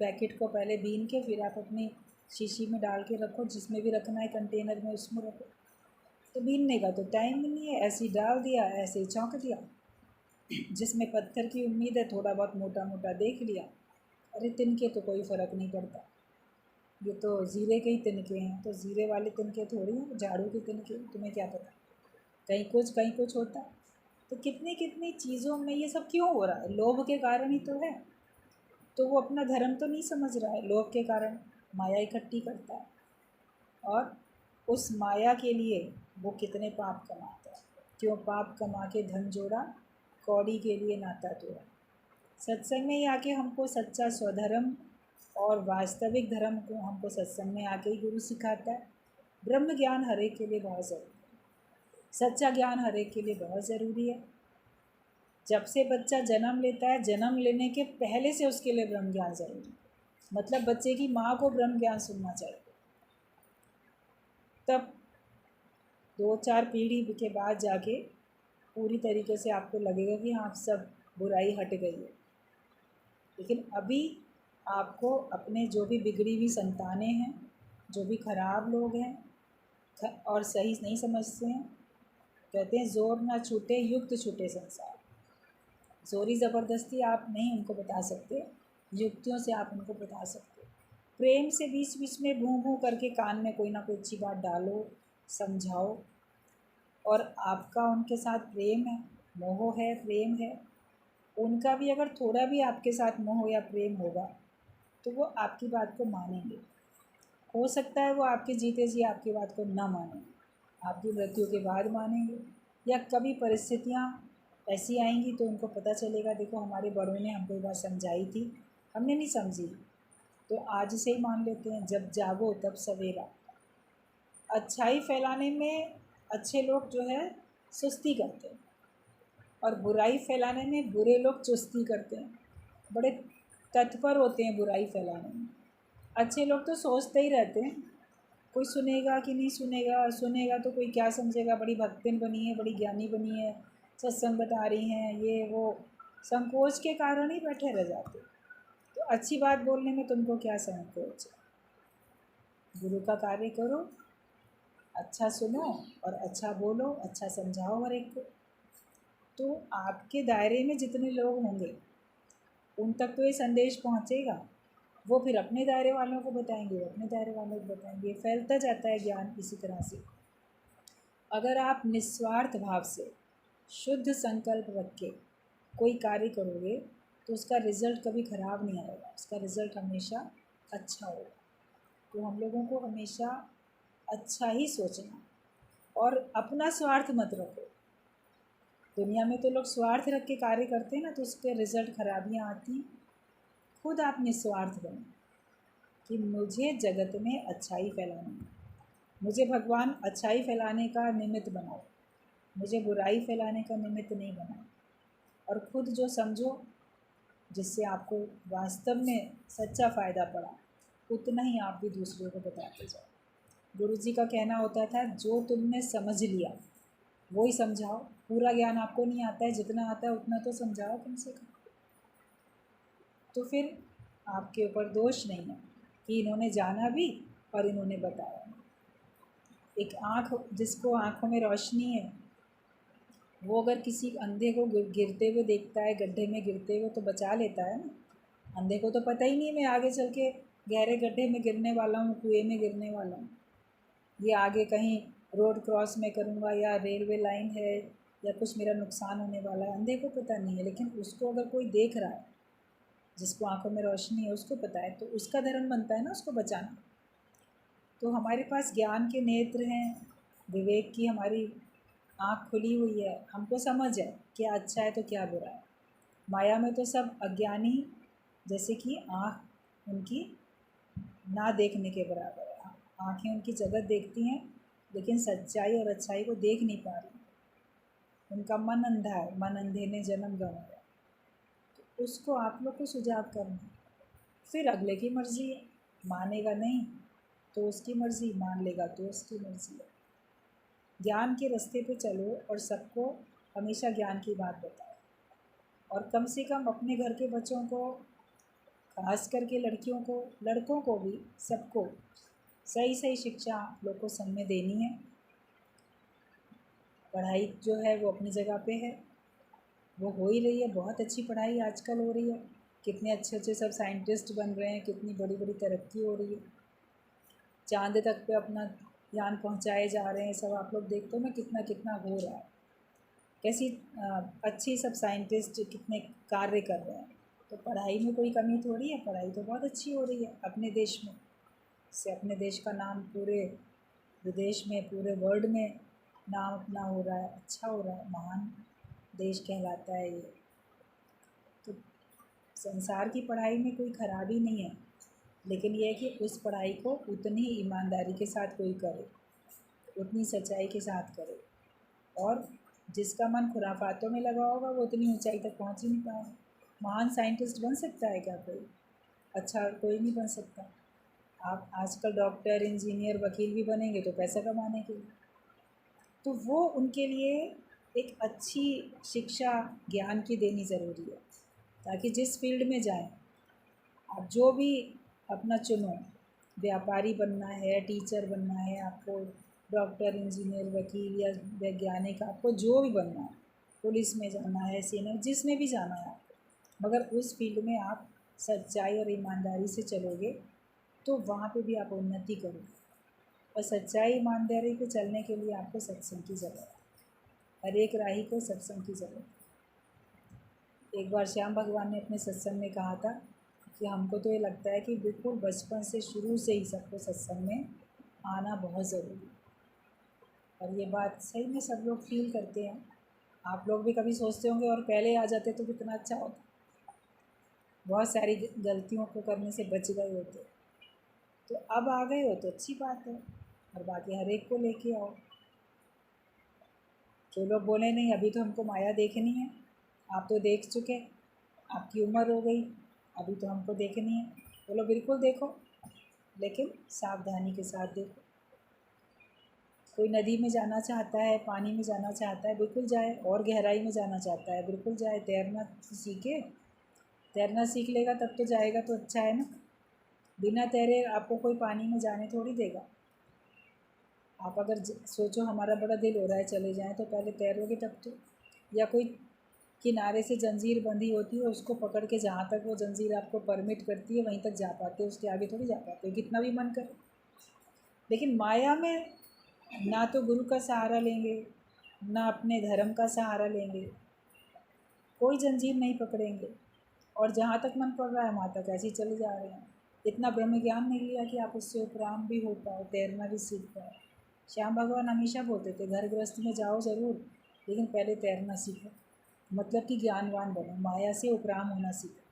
पैकेट को पहले बीन के फिर आप अपनी शीशी में डाल के रखो, जिसमें भी रखना है कंटेनर में उसमें रखो। तो बीनने का तो टाइम ही नहीं है, ऐसे ही डाल दिया, ऐसे ही छौंक दिया। जिसमें पत्थर की उम्मीद है थोड़ा बहुत मोटा मोटा देख लिया, अरे तिनके तो कोई फ़र्क नहीं पड़ता, ये तो ज़ीरे के ही तिनके हैं, तो ज़ीरे वाले तिनके थोड़ी हैं, झाड़ू के तिनके, तुम्हें क्या पता, कहीं कुछ होता है। तो कितनी कितनी चीज़ों में ये सब क्यों हो रहा है, लोभ के कारण ही तो है। तो वो अपना धर्म तो नहीं समझ रहा है, लोभ के कारण माया इकट्ठी करता है, और उस माया के लिए वो कितने पाप कमाता है। क्यों पाप कमा के धन जोड़ा, कौड़ी के लिए नाता तोड़ा। सत्संग में ही आके हमको सच्चा स्वधर्म और वास्तविक धर्म को हमको सत्संग में आके ही गुरु सिखाता है। ब्रह्म ज्ञान हर एक के लिए बहुत ज़रूरी है, सच्चा ज्ञान हर एक के लिए बहुत ज़रूरी है। जब से बच्चा जन्म लेता है, जन्म लेने के पहले से उसके लिए ब्रह्म ज्ञान ज़रूरी, मतलब बच्चे की माँ को ब्रह्म ज्ञान सुनना चाहिए। तब 2-4 पीढ़ी के बाद जाके पूरी तरीके से आपको लगेगा कि हाँ सब बुराई हट गई है। लेकिन अभी आपको अपने जो भी बिगड़ी हुई संतानें हैं, जो भी खराब लोग हैं और सही नहीं समझते हैं, कहते हैं ज़ोर ना छूटे युक्त छूटे संसार। ज़ोरी ज़बरदस्ती आप नहीं उनको बता सकते, युक्तियों से आप उनको बता सकते। प्रेम से बीच बीच में भूं भूं करके कान में कोई ना कोई अच्छी बात डालो, समझाओ। और आपका उनके साथ प्रेम है, मोह है, प्रेम है, उनका भी अगर थोड़ा भी आपके साथ मोह या प्रेम होगा तो वो आपकी बात को मानेंगे। हो सकता है वो आपके जीते जी आपकी बात को ना मानें, आपकी मृत्यु के बाद मानेंगे, या कभी परिस्थितियाँ ऐसी आएंगी तो उनको पता चलेगा देखो हमारे बड़ों ने हमको ये बात समझाई थी, हमने नहीं समझी, तो आज से ही मान लेते हैं। जब जागो तब सवेरा। अच्छाई फैलाने में अच्छे लोग जो है सुस्ती करते हैं, और बुराई फैलाने में बुरे लोग चुस्ती करते हैं, बड़े तत्पर होते हैं बुराई फैलाने में। अच्छे लोग तो सोचते ही रहते हैं कोई सुनेगा कि नहीं सुनेगा, सुनेगा तो कोई क्या समझेगा, बड़ी भक्तिन बनी है, बड़ी ज्ञानी बनी है, सत्संग बता रही हैं, ये वो, संकोच के कारण ही बैठे रह जाते। तो अच्छी बात बोलने में तुमको क्या संकोच है? गुरु का कार्य करो, अच्छा सुनो और अच्छा बोलो, अच्छा समझाओ हर एक को। तो आपके दायरे में जितने लोग होंगे उन तक तो ये संदेश पहुंचेगा, वो फिर अपने दायरे वालों को बताएंगे, अपने दायरे वालों को बताएंगे, फैलता जाता है ज्ञान इसी तरह से। अगर आप निस्वार्थ भाव से शुद्ध संकल्प रख के कोई कार्य करोगे तो उसका रिज़ल्ट कभी ख़राब नहीं आएगा, उसका रिज़ल्ट हमेशा अच्छा होगा। तो हम लोगों को हमेशा अच्छा ही सोचना, और अपना स्वार्थ मत रखो। दुनिया में तो लोग स्वार्थ रख के कार्य करते हैं ना, तो उसके रिज़ल्ट खराबियाँ आती। खुद आप निस्वार्थ बनो कि मुझे जगत में अच्छाई फैलानी है, मुझे भगवान अच्छाई फैलाने का निमित्त बनाओ, मुझे बुराई फैलाने का निमित्त नहीं बनाओ। और ख़ुद जो समझो जिससे आपको वास्तव में सच्चा फ़ायदा पड़ा, उतना ही आप भी दूसरों को बताते जाओ। गुरुजी का कहना होता था जो तुमने समझ लिया वो ही समझाओ। पूरा ज्ञान आपको नहीं आता है, जितना आता है उतना तो समझाओ कम से कम। तो फिर आपके ऊपर दोष नहीं है कि इन्होंने जाना भी और इन्होंने बताया। एक आँख, जिसको आँखों में रोशनी है, वो अगर किसी अंधे को गिरते हुए देखता है, गड्ढे में गिरते हुए, तो बचा लेता है ना। अंधे को तो पता ही नहीं मैं आगे चल के गहरे गड्ढे में गिरने वाला हूँ, कुएं में गिरने वाला हूँ, ये आगे कहीं रोड क्रॉस में करूँगा या रेलवे लाइन है या कुछ मेरा नुकसान होने वाला है, अंधे को पता नहीं है। लेकिन उसको अगर कोई देख रहा है, जिसको आंखों में रोशनी है, उसको पता है, तो उसका धर्म बनता है ना उसको बचाना। तो हमारे पास ज्ञान के नेत्र हैं, विवेक की हमारी आँख खुली हुई है, हमको समझ है क्या अच्छा है तो क्या बुरा है। माया में तो सब अज्ञानी, जैसे कि आँख उनकी ना देखने के बराबर है। आँखें उनकी जगत देखती हैं लेकिन सच्चाई और अच्छाई को देख नहीं पा रही, उनका मन अंधा है, मन अंधे ने जन्म गंवाया। तो उसको आप लोग को सुझाव करना। फिर अगले की मर्ज़ी है, मानेगा नहीं तो उसकी मर्ज़ी, मान लेगा तो उसकी मर्ज़ी है। ज्ञान के रास्ते पे चलो और सबको हमेशा ज्ञान की बात बताओ, और कम से कम अपने घर के बच्चों को, खास करके लड़कियों को, लड़कों को भी, सबको सही सही शिक्षा आप लोग को सब में देनी है। पढ़ाई जो है वो अपनी जगह पे है, वो हो ही रही है, बहुत अच्छी पढ़ाई आजकल हो रही है, कितने अच्छे अच्छे सब साइंटिस्ट बन रहे हैं, कितनी बड़ी बड़ी तरक्की हो रही है, चांद तक पे अपना ज्ञान पहुंचाए जा रहे हैं सब। आप लोग देखते हो ना कितना कितना हो रहा है, कैसी अच्छी सब साइंटिस्ट कितने कार्य कर रहे हैं। तो पढ़ाई में कोई कमी थोड़ी है, पढ़ाई तो बहुत अच्छी हो रही है अपने देश में। इससे अपने देश का नाम पूरे विदेश में, पूरे वर्ल्ड में नाम अपना हो रहा है, अच्छा हो रहा है, महान देश कहलाता है ये। तो संसार की पढ़ाई में कोई खराबी नहीं है, लेकिन यह है कि उस पढ़ाई को उतनी ईमानदारी के साथ कोई करे, उतनी सच्चाई के साथ करे, और जिसका मन खुराफातों में लगा होगा वो उतनी ऊंचाई तक पहुंच ही नहीं पाएगा। महान साइंटिस्ट बन सकता है क्या कोई? अच्छा कोई नहीं बन सकता। आप आजकल डॉक्टर, इंजीनियर, वकील भी बनेंगे तो पैसा कमाने के लिए। तो वो उनके लिए एक अच्छी शिक्षा ज्ञान की देनी ज़रूरी है, ताकि जिस फील्ड में जाएं, आप जो भी अपना चुनो, व्यापारी बनना है, टीचर बनना है आपको, डॉक्टर, इंजीनियर, वकील या वैज्ञानिक, आपको जो भी बनना है, पुलिस में जाना है, सेना, जिसमें भी जाना है आपको, मगर उस फील्ड में आप सच्चाई और ईमानदारी से चलोगे तो वहाँ पे भी आप उन्नति करोगे। और सच्चाई ईमानदारी पे चलने के लिए आपको सत्संग की ज़रूरत है। हर एक राही को सत्संग की ज़रूरत है। एक बार श्याम भगवान ने अपने सत्संग में कहा था कि हमको तो ये लगता है कि बिल्कुल बचपन से, शुरू से ही सबको सत्संग में आना बहुत ज़रूरी है। और ये बात सही में सब लोग फील करते हैं। आप लोग भी कभी सोचते होंगे और पहले आ जाते तो कितना अच्छा होता, बहुत सारी गलतियों को करने से बच गए होते। तो अब आ गए हो तो अच्छी बात है, और बाकी हर एक को लेके आओ। जो लोग बोले नहीं अभी तो हमको माया देखनी है, आप तो देख चुके, आपकी उम्र हो गई, अभी तो हमको देखनी है, बोलो बिल्कुल देखो, लेकिन सावधानी के साथ देखो। कोई नदी में जाना चाहता है, पानी में जाना चाहता है, बिल्कुल जाए, और गहराई में जाना चाहता है, बिल्कुल जाए, तैरना सीखे, तैरना सीख लेगा तब तो जाएगा, तो अच्छा है ना। बिना तैरे आपको कोई पानी में जाने थोड़ी देगा। आप अगर सोचो हमारा बड़ा दिल हो रहा है चले जाएं, तो पहले तैरोगे तब तो। या कोई किनारे से जंजीर बंधी होती है, उसको पकड़ के जहाँ तक वो जंजीर आपको परमिट करती है वहीं तक जा पाते, उसके आगे थोड़ी जा पाते, कितना भी मन करे। लेकिन माया में ना तो गुरु का सहारा लेंगे, ना अपने धर्म का सहारा लेंगे, कोई जंजीर नहीं पकड़ेंगे, और जहाँ तक मन पड़ रहा है वहाँ तक ऐसे ही चले जा रहे हैं। इतना ब्रह्म ज्ञान नहीं लिया कि आप उससे उपराम भी हो पाओ, तैरना भी सीख पाओ। श्याम भगवान हमेशा बोलते थे घर गृहस्थ में जाओ ज़रूर, लेकिन पहले तैरना सीखो, मतलब कि ज्ञानवान बनो, माया से उपराम होना सीखो,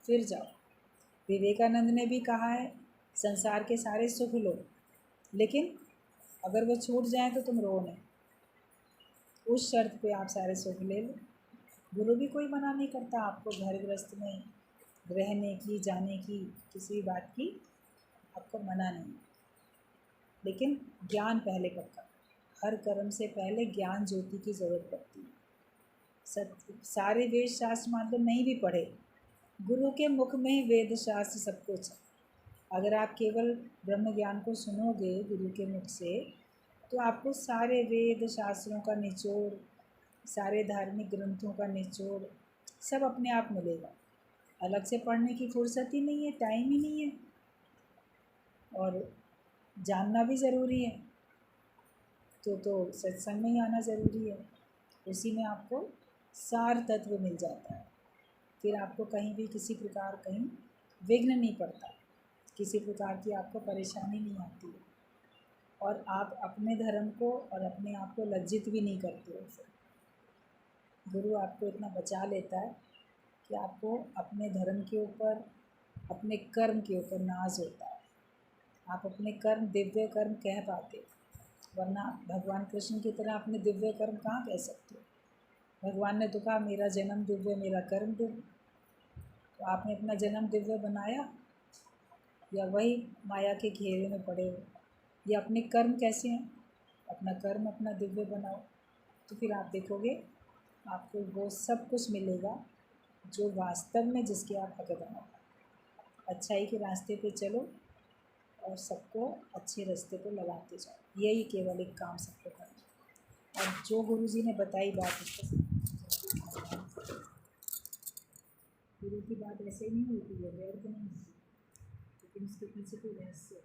फिर जाओ। विवेकानंद ने भी कहा है संसार के सारे सुख लो, लेकिन अगर वो छूट जाए तो तुम रो नहीं, उस शर्त पे आप सारे सुख ले लो। गुरु भी कोई मना नहीं करता आपको घर गृहस्थ में रहने की, जाने की, किसी भी बात की आपको मना नहीं, लेकिन ज्ञान पहले पक्का। हर कर्म से पहले ज्ञान ज्योति की ज़रूरत पड़ती है। सारे वेद शास्त्र मतलब नहीं भी पढ़े, गुरु के मुख में ही वेद शास्त्र सब कुछ है। अगर आप केवल ब्रह्म ज्ञान को सुनोगे गुरु के मुख से, तो आपको सारे वेद शास्त्रों का निचोड़, सारे धार्मिक ग्रंथों का निचोड़ सब अपने आप मिलेगा। अलग से पढ़ने की फुर्सत ही नहीं है, टाइम ही नहीं है, और जानना भी ज़रूरी है, तो सत्संग में ही आना ज़रूरी है। उसी में आपको सार तत्व मिल जाता है, फिर आपको कहीं भी किसी प्रकार कहीं विघ्न नहीं पड़ता, किसी प्रकार की आपको परेशानी नहीं आती है, और आप अपने धर्म को और अपने आप को लज्जित भी नहीं करते हो। फिर गुरु आपको इतना बचा लेता है कि आपको अपने धर्म के ऊपर, अपने कर्म के ऊपर नाज होता है। आप अपने कर्म दिव्य कर्म कह पाते, वरना भगवान कृष्ण की तरह अपने दिव्य कर्म कहाँ कह सकते हो। भगवान ने तो कहा मेरा जन्म दिव्य, मेरा कर्म दिव्य। तो आपने अपना जन्म दिव्य बनाया, या वही माया के घेरे में पड़े हो, या अपने कर्म कैसे हैं, अपना कर्म अपना दिव्य बनाओ, तो फिर आप देखोगे आपको वो सब कुछ मिलेगा जो वास्तव में जिसके आप हकदार हो। अच्छाई के रास्ते पे चलो और सबको अच्छे रास्ते पे लगाते जाओ, यही केवल एक काम सबको करना। और जो गुरु जी ने बताई बात, उसको गुरु की बात ऐसे ही नहीं होती है, व्यर्थ नहीं होती, लेकिन उसके पीछे कोई रहस्य है।